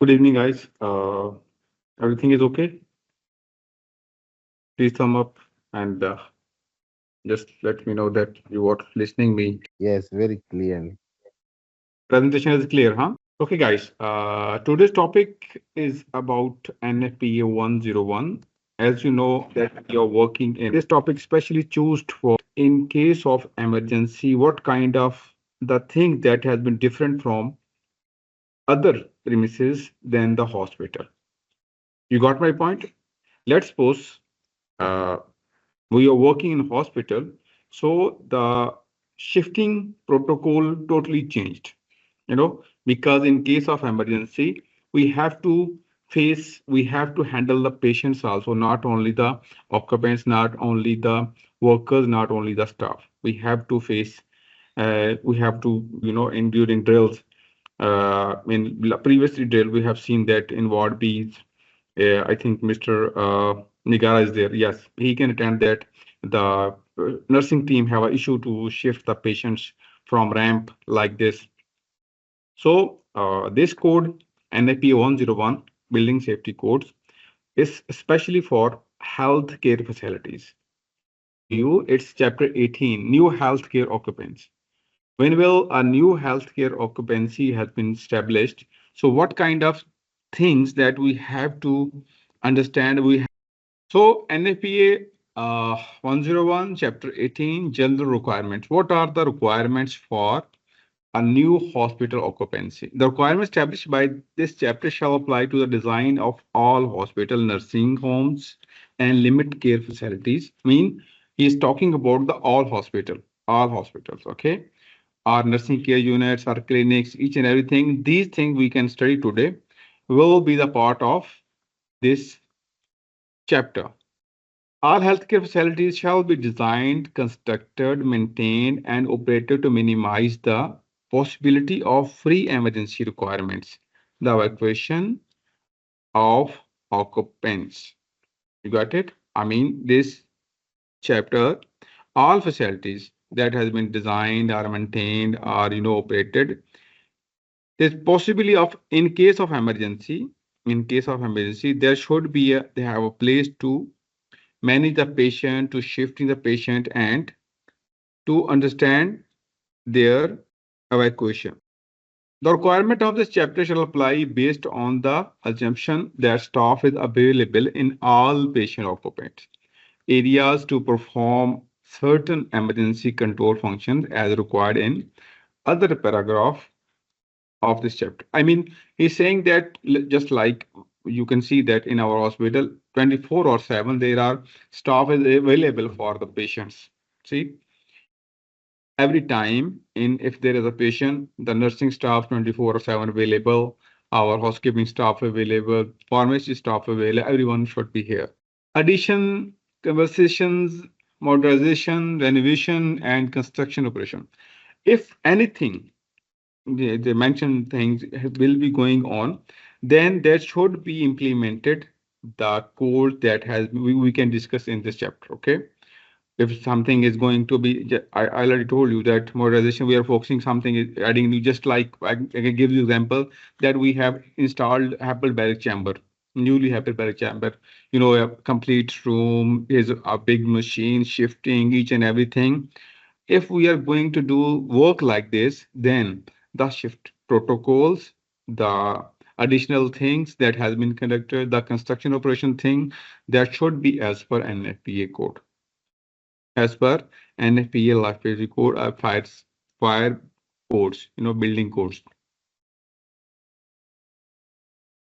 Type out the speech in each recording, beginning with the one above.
Good evening, guys. Everything is okay? Please thumb up and just let me know that you are listening me. Yes, very clearly. Presentation is clear, huh? Okay, guys. Today's topic is about NFPA 101. As you know that you're working in this topic, specially chosen for in case of emergency, what kind of the thing that has been different from other premises than the hospital. You got my point? Let's suppose uh, we are working in hospital, so the shifting protocol totally changed, because in case of emergency we have to handle the patients also, not only the occupants, not only the workers, not only the staff. We have to in during drills, in previously drill we have seen that in ward B's, I think Mr. Nigara is there. Yes, he can attend that. The nursing team have an issue to shift the patients from ramp like this. So this code, NFPA 101, Building Safety Codes, is especially for healthcare facilities. It's chapter 18, new healthcare occupants. When will a new healthcare occupancy has been established? So what kind of things that we have to understand? So NFPA 101, Chapter 18, General Requirements. What are the requirements for a new hospital occupancy? The requirements established by this chapter shall apply to the design of all hospital, nursing homes, and limit care facilities. I mean, he is talking about the all hospitals, okay? Our nursing care units, our clinics, each and everything. These things we can study today will be the part of this chapter. All healthcare facilities shall be designed, constructed, maintained, and operated to minimize the possibility of free emergency requirements, the evacuation of occupants. You got it? I mean, this chapter, all facilities that has been designed or maintained or operated, there's possibility of in case of emergency, there should be they have a place to manage the patient, to shifting the patient, and to understand their evacuation. The requirement of this chapter shall apply based on the assumption that staff is available in all patient occupant areas to perform certain emergency control functions as required in other paragraph of this chapter. I mean, he's saying that just like you can see that in our hospital, 24 or 7, there are staff is available for the patients. See, every time in if there is a patient, the nursing staff 24 or 7 available, our housekeeping staff available, pharmacy staff available, everyone should be here. Addition, conversations, modernization, renovation, and construction operation. If anything, they mentioned things will be going on, then there should be implemented the code that we can discuss in this chapter. Okay, if something is going to be, I already told you that modernization, we are focusing something is adding new, just like I can give you example that we have installed hyperbaric chamber, newly hyperbaric chamber, a complete room is a big machine shifting each and everything. If we are going to do work like this, then the shift protocols, the additional things that has been conducted, the construction operation thing, that should be as per NFPA code. As per NFPA life safety code, fire codes, building codes.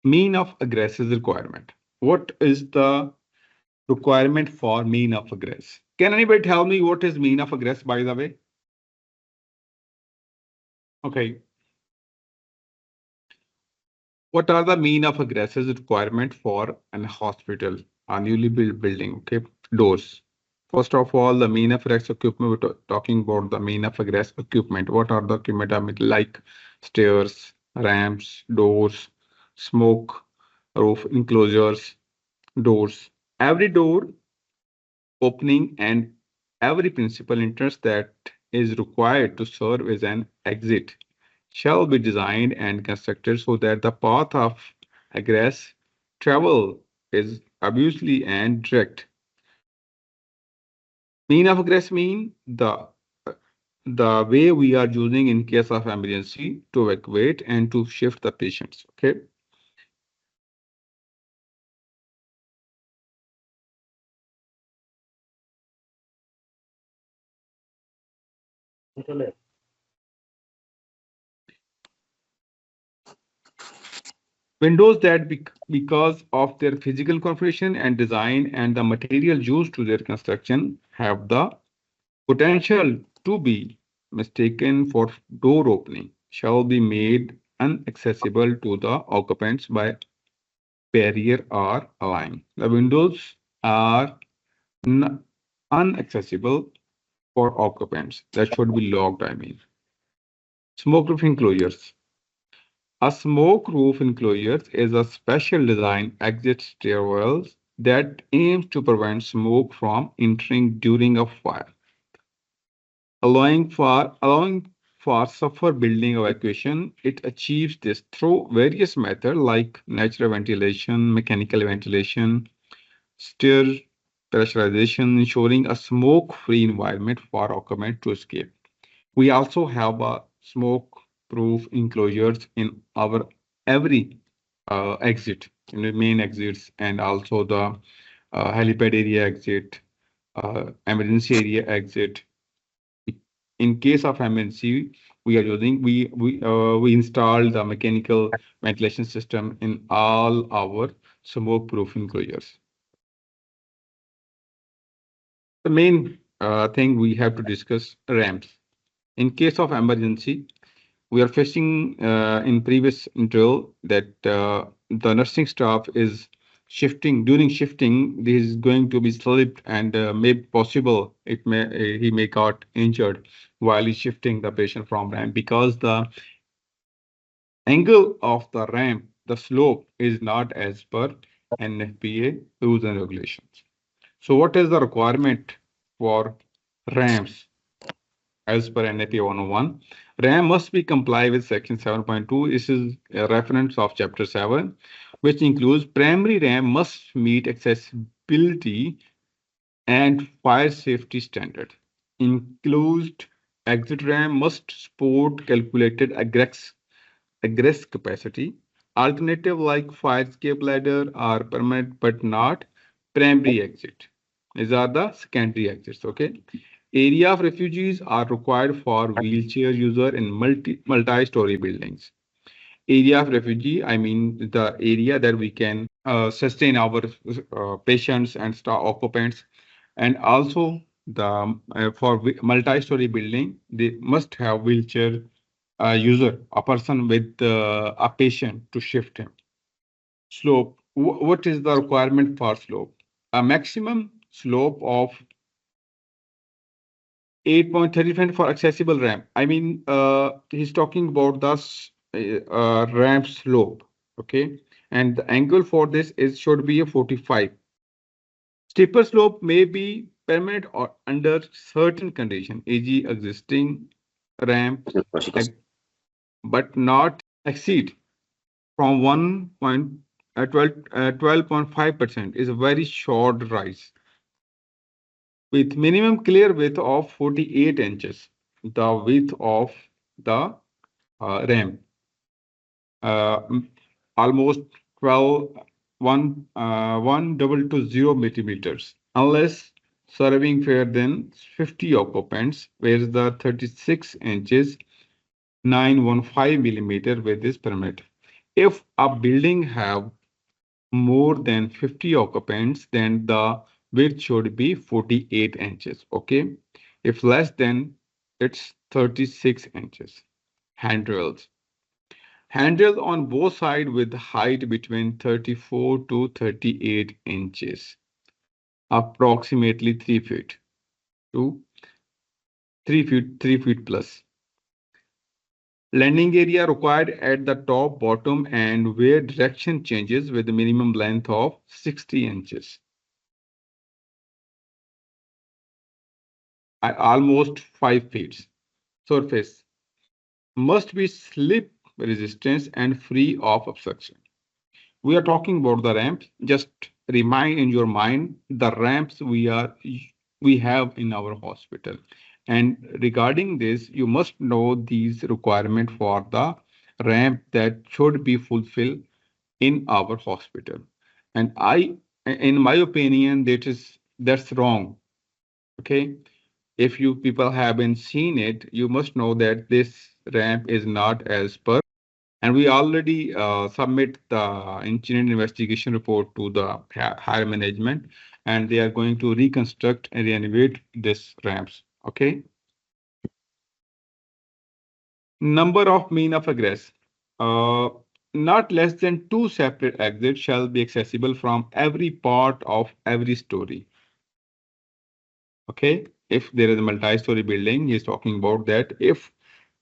Mean of egress is requirement. What is the requirement for mean of egress? Can anybody tell me what is mean of egress, by the way? Okay. What are the mean of egress requirement for an hospital, a newly built building? Okay, doors. First of all, the mean of egress equipment. We're talking about the mean of egress equipment. What are the equipment? I mean, like stairs, ramps, doors, smoke, roof enclosures, doors. Every door opening and every principal entrance that is required to serve as an exit shall be designed and constructed so that the path of egress travel is obviously and direct. Mean of egress mean the way we are using in case of emergency to evacuate and to shift the patients. Okay. Windows that because of their physical configuration and design and the material used to their construction have the potential to be mistaken for door opening shall be made inaccessible to the occupants by barrier or align. The windows are unaccessible for occupants. That should be locked, I mean. Smoke-proof enclosures. A smoke-roof enclosure is a special design exit stairwells that aims to prevent smoke from entering during a fire, allowing for safer building evacuation. It achieves this through various methods like natural ventilation, mechanical ventilation, stair pressurization, ensuring a smoke-free environment for occupants to escape. We also have a smoke-proof enclosures in our every exit, in the main exits, and also the helipad area exit, emergency area exit. In case of emergency, we are using we install the mechanical ventilation system in all our smoke-proof enclosures. The main thing we have to discuss ramps. In case of emergency, we are facing in previous drill that the nursing staff is shifting during shifting. This is going to be slipped and may possible it may he may got injured while he's shifting the patient from ramp because the angle of the ramp, the slope is not as per NFPA rules and regulations. So what is the requirement for ramps as per NFPA 101? RAM must be comply with section 7.2. This is a reference of chapter 7, which includes primary RAM must meet accessibility and fire safety standard. Included exit RAM must support calculated egress capacity. Alternative like fire escape ladder are permanent but not primary exit. These are the secondary exits. Okay. Area of refugees are required for wheelchair user in multi-story buildings. Area of refugee, I mean the area that we can sustain our patients and staff occupants, and also the for multi-story building, they must have wheelchair user, a person with a patient to shift him. Slope. What is the requirement for slope? A maximum slope of 8.35 for accessible ramp. I mean, he's talking about the ramp slope. Okay. And the angle for this is should be a 45. Steeper slope may be permanent or under certain condition, e.g. existing ramp, but not exceed from 12.5% is a very short rise. With minimum clear width of 48 inches, the width of the ramp, almost 12,122 millimeters, unless serving fewer than 50 occupants, where the 36 inches 915 millimeter width is permitted. If a building have more than 50 occupants, then the width should be 48 inches. Okay. If less than, it's 36 inches. Handrails. Handrails on both sides with height between 34 to 38 inches, approximately 3 feet to 3 feet plus. Landing area required at the top, bottom, and where direction changes with the minimum length of 60 inches. Almost 5 feet. Surface. must be slip resistant and free of obstruction. We are talking about the ramps. Just remind in your mind the ramps we have in our hospital. And regarding this, you must know these requirements for the ramp that should be fulfilled in our hospital. And in my opinion, that's wrong. Okay, if you people haven't seen it, you must know that this ramp is not as per. And we already submit the incident investigation report to the higher management, and they are going to reconstruct and renovate this ramps. Okay. Number of mean of egress. Uh, Not less than two separate exits shall be accessible from every part of every story. Okay. If there is a multi-story building, he's talking about that. If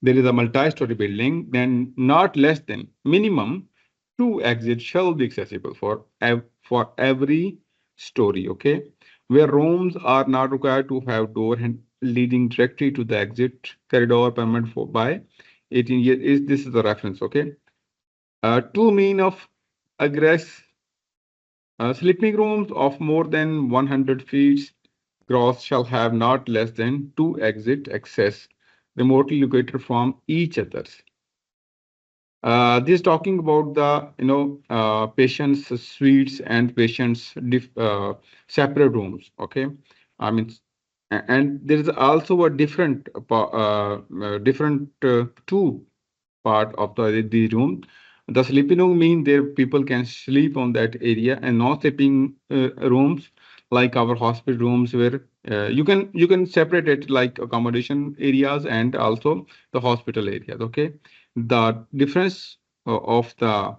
there is a multi-story building, then not less than minimum two exits shall be accessible for every story. Okay. Where rooms are not required to have door and leading directly to the exit corridor permitted for by 18 years is this is the reference. Okay. Two mean of egress sleeping rooms of more than 100 feet gross shall have not less than two exit access remotely located from each others. This is talking about the patients suites and patients separate rooms. Okay, I mean, and there is also a different two part of the room. The sleeping room mean there people can sleep on that area, and non-sleeping rooms like our hospital rooms where you can separate it like accommodation areas and also the hospital areas. Okay, the difference of the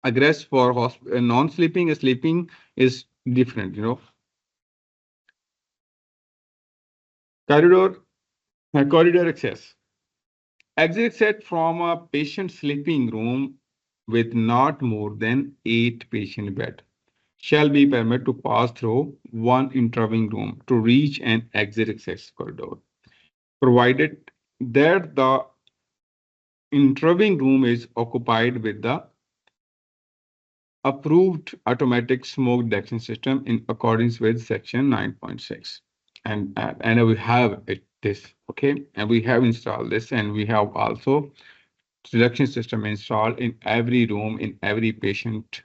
egress for non-sleeping and sleeping is different. Corridor corridor access. Exit set from a patient sleeping room with not more than 8 patient bed shall be permitted to pass through one intervening room to reach an exit access corridor, provided that the intervening room is occupied with the approved automatic smoke detection system in accordance with section 9.6. And we have this, okay, and we have installed this, and we have also selection system installed in every room, in every patient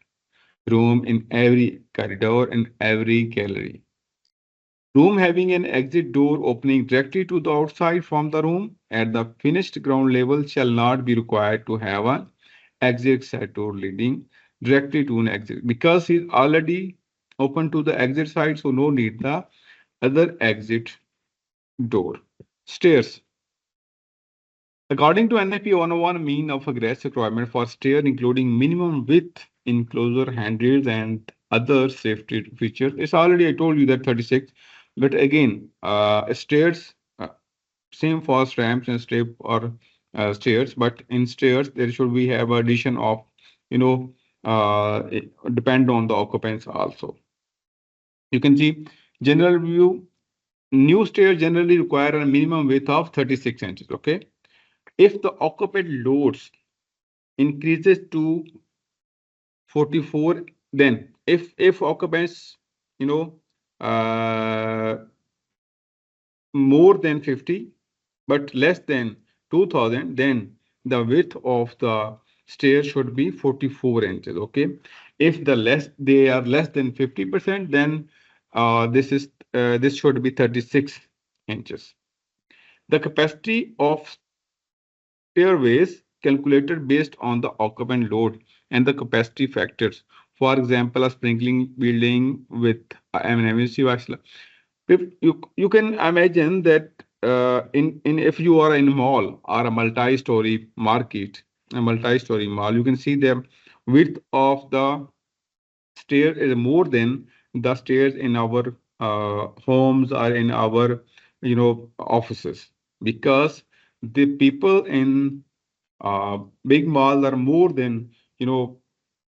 room, in every corridor, in every gallery. Room having an exit door opening directly to the outside from the room at the finished ground level shall not be required to have an exit set door leading directly to an exit because it's already open to the exit side, so no need the other exit door. Stairs. According to NFPA 101, mean of egress requirement for stair, including minimum width, enclosure, handrails, and other safety features, it's already, I told you that 36. But again, stairs, same for ramps and step or stairs, but in stairs, there should be have addition of, depend on the occupants also. You can see general view, new stairs generally require a minimum width of 36 inches, okay? If the occupant loads increases to 44, then if occupants, you know, more than 50, but less than 2000, then the width of the stair should be 44 inches, okay? If they are less than 50%, then this should be 36 inches. The capacity of stairways calculated based on the occupant load and the capacity factors. For example, a sprinkling building with an emergency vessel. If you can imagine that in if you are in a mall or a multi-story market, a multi-story mall, you can see the width of the stair is more than the stairs in our homes or in our offices because the people in big malls are more than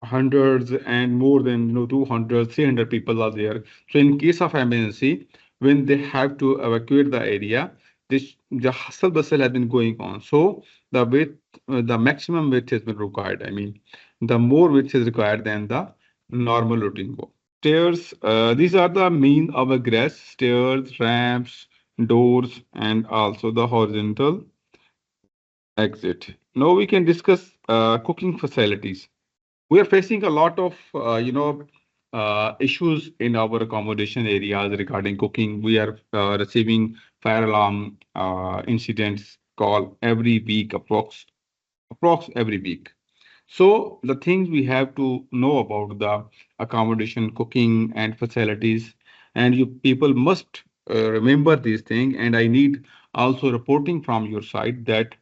hundreds and more than 200 300 people are there. So in case of emergency, when they have to evacuate the area, the hustle bustle has been going on. So the width, the maximum width has been required. I mean, the more width is required than the normal routine walk. Stairs, these are the mean of egress, stairs, ramps, doors, and also the horizontal exit. Now we can discuss cooking facilities. We are facing a lot of issues in our accommodation areas regarding cooking. We are receiving fire alarm incidents call every week, approx every week. So the things we have to know about the accommodation, cooking, and facilities, and you people must remember these things. And I need also reporting from your side that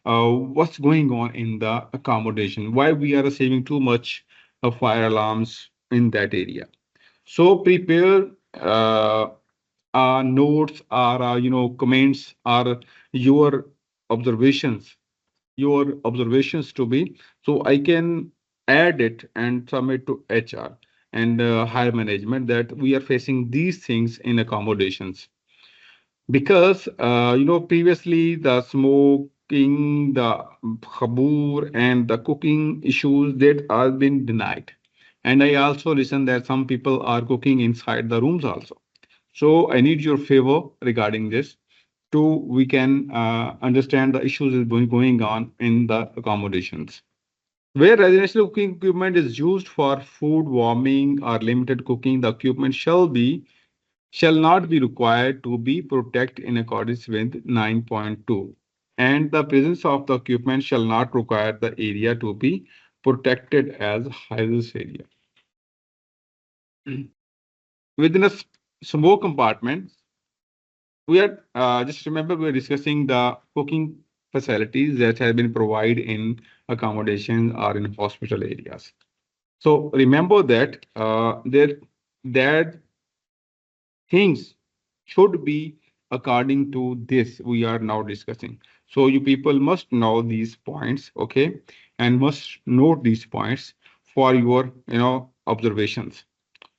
what's going on in the accommodation, why we are receiving too much of fire alarms in that area. So prepare uh, notes or comments or your observations your observations to be, so I can add it and submit to HR and higher management that we are facing these things in accommodations. Because previously the smoking, the khabur, and the cooking issues that are been denied. And I also listen that some people are cooking inside the rooms also. So I need your favor regarding this to we can understand the issues is going on in the accommodations. Where residential cooking equipment is used for food warming or limited cooking, the equipment shall not be required to be protected in accordance with 9.2. And the presence of the equipment shall not require the area to be protected as hazardous area. Within a smoke compartment, we are just remember we are discussing the cooking facilities that have been provided in accommodation or in hospital areas. So remember that that things should be according to this we are now discussing. So you people must know these points, okay, and must note these points for your observations.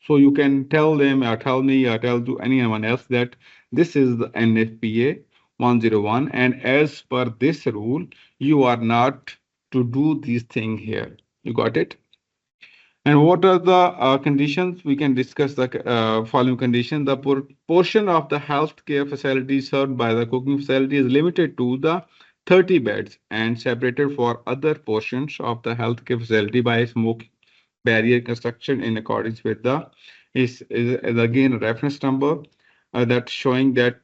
So you can tell them or tell me or tell to anyone else that this is the NFPA 101, and as per this rule, you are not to do this thing here. You got it? And what are the conditions? We can discuss the following condition. The portion of the healthcare facility served by the cooking facility is limited to the 30 beds and separated for other portions of the healthcare facility by smoke barrier construction in accordance with the is again a reference number that's showing that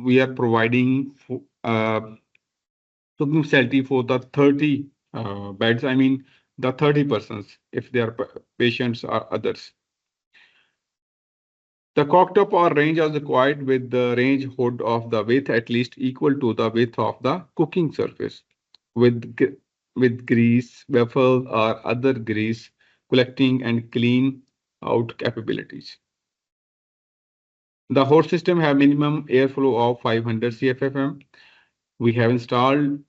we are providing cooking facility for the 30 beds. I mean the 30 persons if they are patients or others. The cooktop or range is required with the range hood of the width at least equal to the width of the cooking surface with with grease, waffle or other grease collecting and clean out capabilities. The host system have minimum airflow of 500 CFFM. We have installed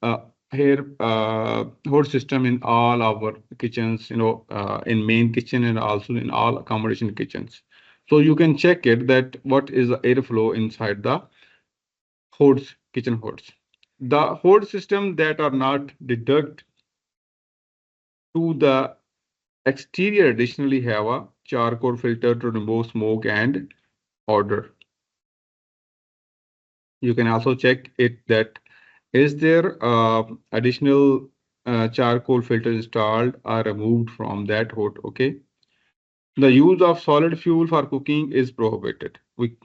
here host system in all our kitchens, in main kitchen and also in all accommodation kitchens. So you can check it that what is the airflow inside the hoods, kitchen hoods. The hood system that are not deduct to the exterior additionally have a charcoal filter to remove smoke and odor. You can also check it that is there additional charcoal filter installed or removed from that hood. Okay. The use of solid fuel for cooking is prohibited.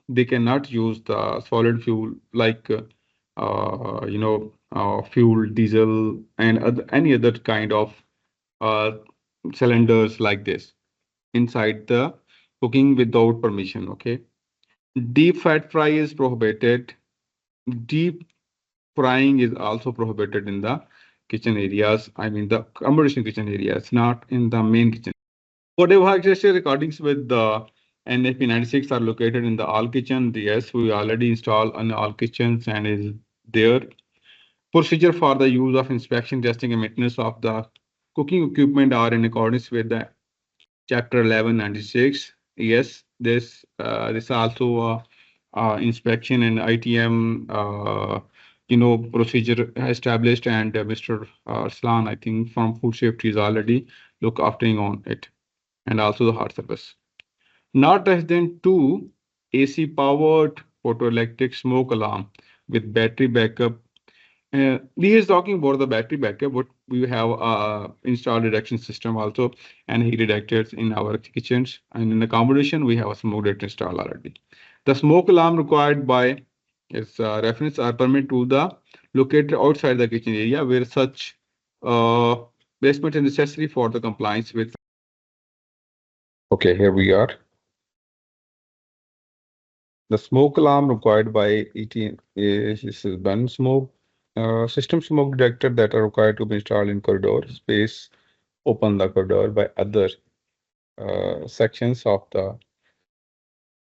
They cannot use the solid fuel like fuel, diesel, and any other kind of uh, cylinders like this inside the cooking without permission. Okay. Deep fat fry is prohibited. Deep frying is also prohibited in the kitchen areas. I mean the accommodation kitchen areas, not in the main kitchen. Whatever access recordings with the NFP 96 are located in the all kitchen. Yes, we already installed on all kitchens and is there. Procedure for the use of inspection, testing, and maintenance of the cooking equipment are in accordance with the Chapter 1196. Yes, this also inspection and ITM, procedure established, and Mr. Slan, I think, from food safety is already look after on it, and also the heart service. Not less than two AC powered photoelectric smoke alarm with battery backup. He is talking about the battery backup, but we have installed reduction system also and heat detectors in our kitchens. And in the accommodation, we have a smoke detector installed already. The smoke alarm required by its reference are permitted to the located outside the kitchen area where such uh, placement is necessary for the compliance with. Okay, here we are. The smoke alarm required by ET is burn smoke system smoke detector that are required to be installed in corridor space. Open the corridor by other sections of the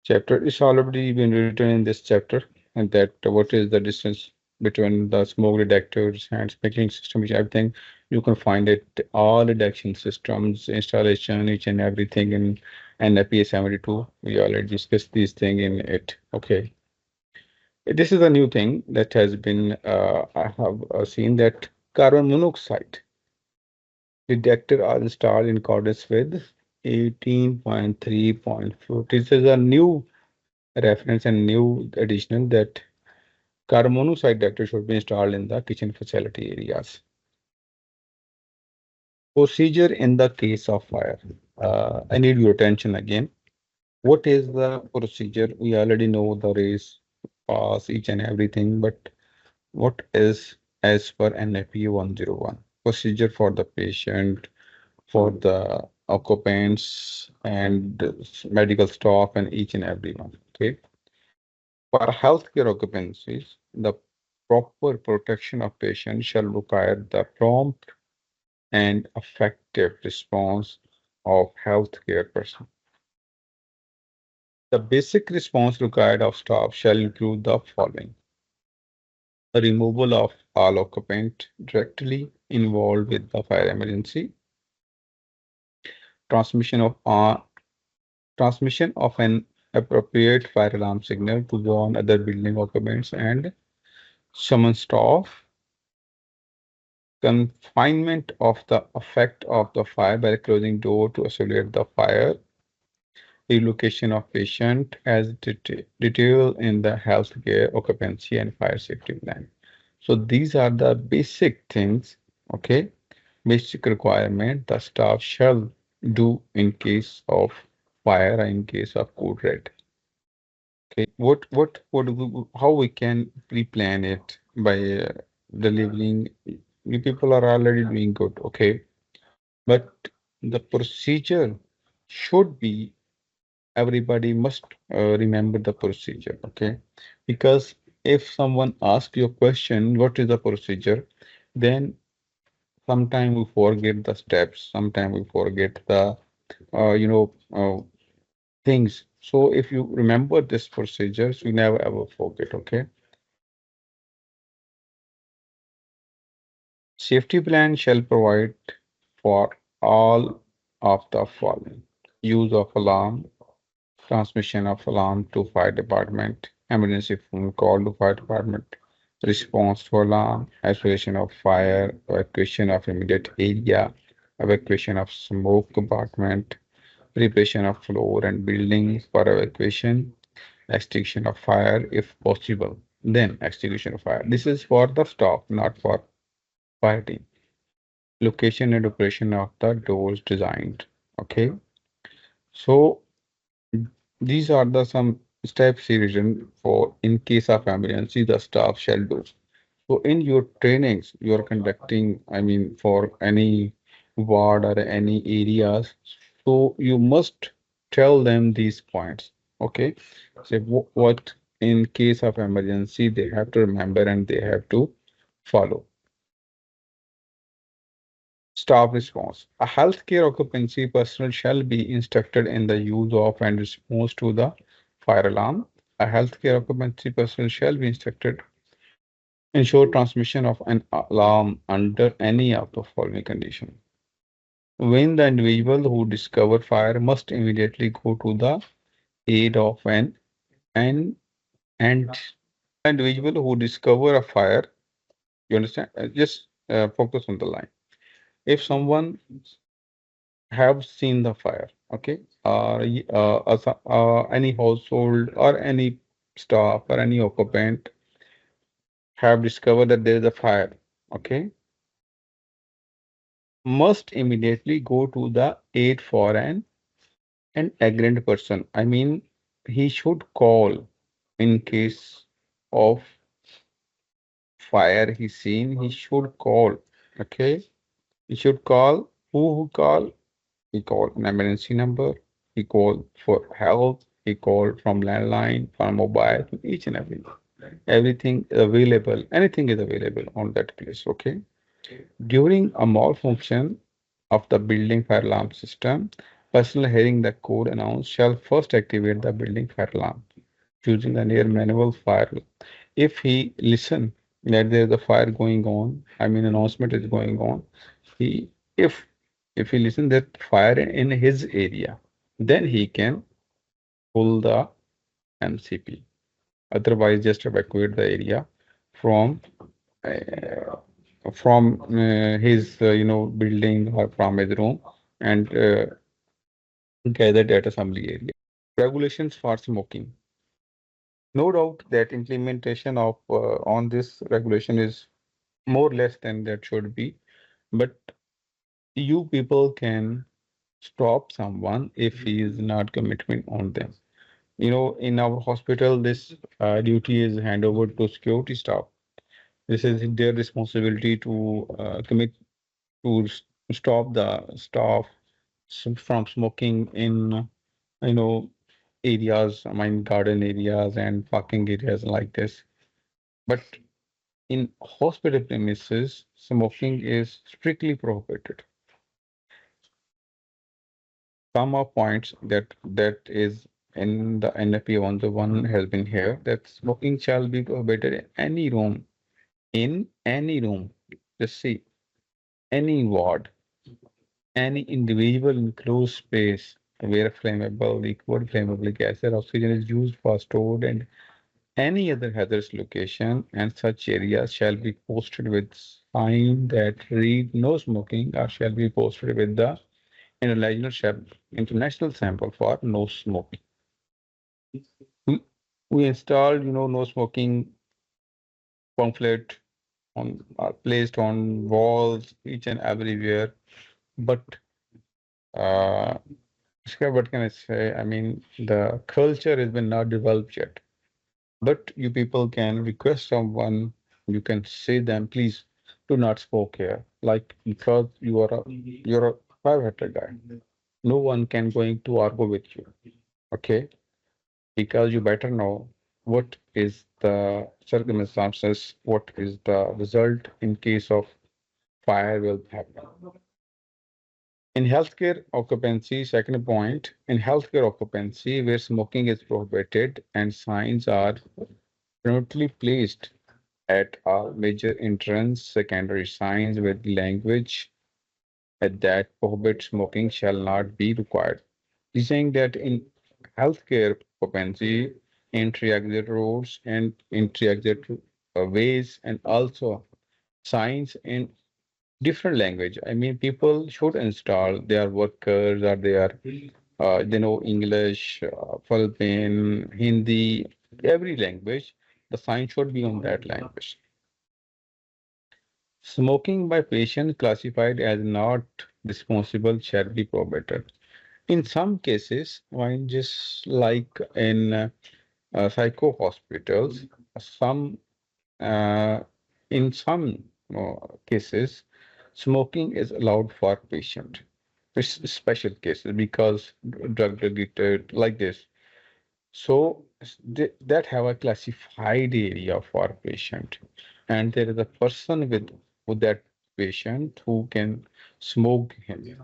chapter. It's already been written in this chapter, and that what is the distance between the smoke detectors and sprinkling system, which everything you can find it all detection systems installation each and everything in NFPA 72. We already discussed these things in it. Okay. This is a new thing that has been, I have seen that carbon monoxide detector are installed in accordance with 18.3.4. This is a new reference and new additional that carbon monoxide detector should be installed in the kitchen facility areas. Procedure in the case of fire. I need your attention again. What is the procedure? We already know the race, pass, each and everything, but what is as per NFPA 101? Procedure for the patient, for the occupants and medical staff and each and every one. Okay. For healthcare occupancies, the proper protection of patients shall require the prompt and effective response of healthcare personnel. The basic response required of staff shall include the following: the removal of all occupant directly involved with the fire emergency, transmission of transmission of an appropriate fire alarm signal to warn other building occupants and summon staff, confinement of the effect of the fire by closing door to isolate the fire, relocation of patient as detailed in the healthcare occupancy and fire safety plan. So these are the basic things, okay, basic requirement the staff shall do in case of fire, in case of code red. Okay, how we can pre-plan it by delivering? You people are already doing good, okay, but the procedure should be everybody must remember the procedure, okay, because if someone asks you a question, what is the procedure, then sometimes we forget the steps, sometimes we forget the uh, you know uh, things. So if you remember this procedures, you never ever forget, okay. Safety plan shall provide for all of the following: use of alarm, transmission of alarm to fire department, emergency phone call to fire department, response to alarm, isolation of fire, evacuation of immediate area, evacuation of smoke compartment, preparation of floor and buildings for evacuation, extinction of fire if possible, then extinguishing of fire. This is for the staff, not for fire team. Location and operation of the doors designed. Okay, so these are the some steps written for in case of emergency the staff shall do. So in your trainings you are conducting, I mean for any ward or any areas, so you must tell them these points. Okay, so what in case of emergency they have to remember and they have to follow. Staff response. A healthcare occupancy personnel shall be instructed in the use of and response to the fire alarm. A healthcare occupancy personnel shall be instructed ensure transmission of an alarm under any of the following condition. When the individual who discovered fire must immediately go to the aid of an And individual who discover a fire, you understand? Just focus on the line. If someone have seen the fire, okay, any household or any staff or any occupant have discovered that there is a fire, okay, must immediately go to the aid for an agreed person. I mean, he should call in case of fire he's seen, he should call, okay? He should call, who call? He called an emergency number, he called for help, he called from landline, from mobile, each and everything available, anything is available on that place, okay? During a malfunction of the building fire alarm system, personnel hearing the code announced shall first activate the building fire alarm using the near manual fire. If he listen that there is a fire going on, I mean announcement is going on, he if if he listen that fire in his area, then he can pull the MCP. Otherwise, just evacuate the area from uh, his building or from his room and gathered at assembly area. Regulations for smoking. No doubt that implementation of on this regulation is more or less than that should be, but you people can stop someone if he is not commitment on them. You know, in our hospital, this duty is handed over to security staff. This is their responsibility to commit to stop the staff from smoking in you know areas, I mean garden areas and parking areas like this. But in hospital premises, smoking is strictly prohibited. Some of points that is in the NFPA 101 has been here that smoking shall be prohibited in any room, in any room. Just see, any ward, any individual enclosed space where flammable, liquid, flammable gas or oxygen is used for stored and any other hazardous location, and such areas shall be posted with sign that read no smoking or shall be posted with the international sample for no smoking. We, we installed, no smoking pamphlet on placed on walls each and everywhere. But uh, what can I say? I mean, the culture has been not developed yet. But you people can request someone, you can say them, please do not smoke here. Like because you're a firefighter guy. No one can going to argue with you. Okay? Because you better know what is the circumstances, what is the result in case of fire will happen. In healthcare occupancy, second point, in healthcare occupancy where smoking is prohibited and signs are permanently placed at all major entrance, secondary signs with language that prohibit smoking shall not be required. He's saying that in healthcare occupancy, entry exit roads and entry exit ways, and also signs in different language. I mean, people should install their workers or they know English, Philippine, Hindi, every language. The sign should be on that language. Smoking by patient classified as not responsible shall be prohibited. In some cases, when just like in psycho hospitals, some uh, in some cases, smoking is allowed for patient. Special cases because drug related like this. So that have a classified area for patient, and there is a person with that patient who can smoke him.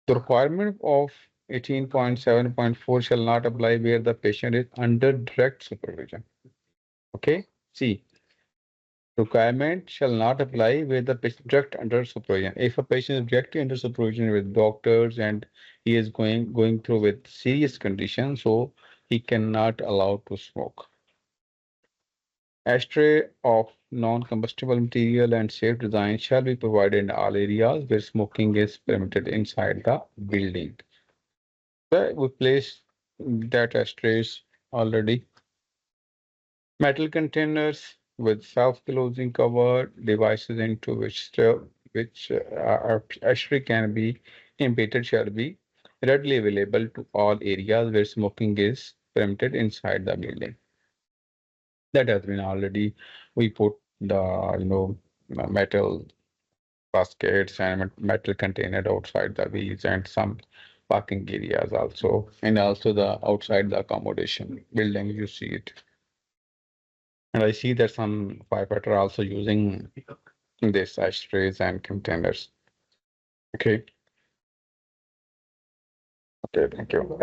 The requirement of 18.7.4 shall not apply where the patient is under direct supervision. Okay, see, requirement shall not apply where the patient direct under supervision. If a patient is directly under supervision with doctors and he is going through with serious conditions, so he cannot allow to smoke. Ashtray of non-combustible material and safe design shall be provided in all areas where smoking is permitted inside the building. So we place that ashtrays already. Metal containers with self-closing cover devices into which ashtray can be embedded shall be readily available to all areas where smoking is permitted inside the building. That has been already, we put the, metal baskets and metal container outside the wheels and some parking areas also, and also the outside the accommodation building, you see it. And I see that some firefighter are also using this ashtrays and containers. Okay. Okay, thank you.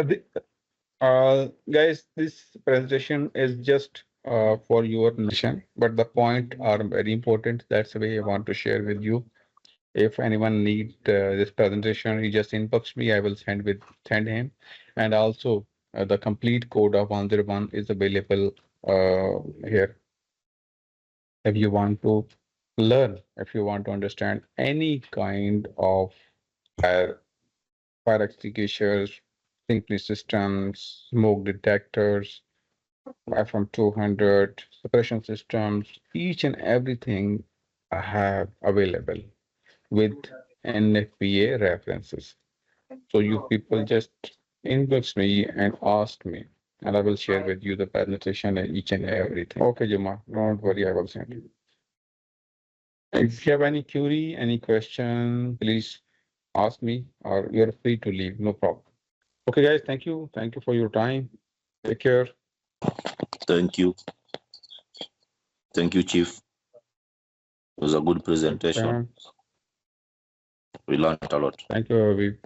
Guys, this presentation is just for your nation, but the point are very important. That's the way I want to share with you. If anyone need this presentation, he just inbox me. I will send him, and also the complete code of 101 is available here. If you want to learn, if you want to understand any kind of fire, fire extinguishers, sprinkler systems, smoke detectors, from 200 suppression systems, each and everything I have available with NFPA references. So you people just inbox me and ask me, and I will share with you the presentation and each and everything. Okay, Juma, don't worry, I will send you. If you have any query, any question, please ask me, or you're free to leave, no problem. Okay, guys, thank you. Thank you for your time. Take care. Thank you. Thank you, Chief. It was a good presentation. We learned a lot. Thank you, Aviv.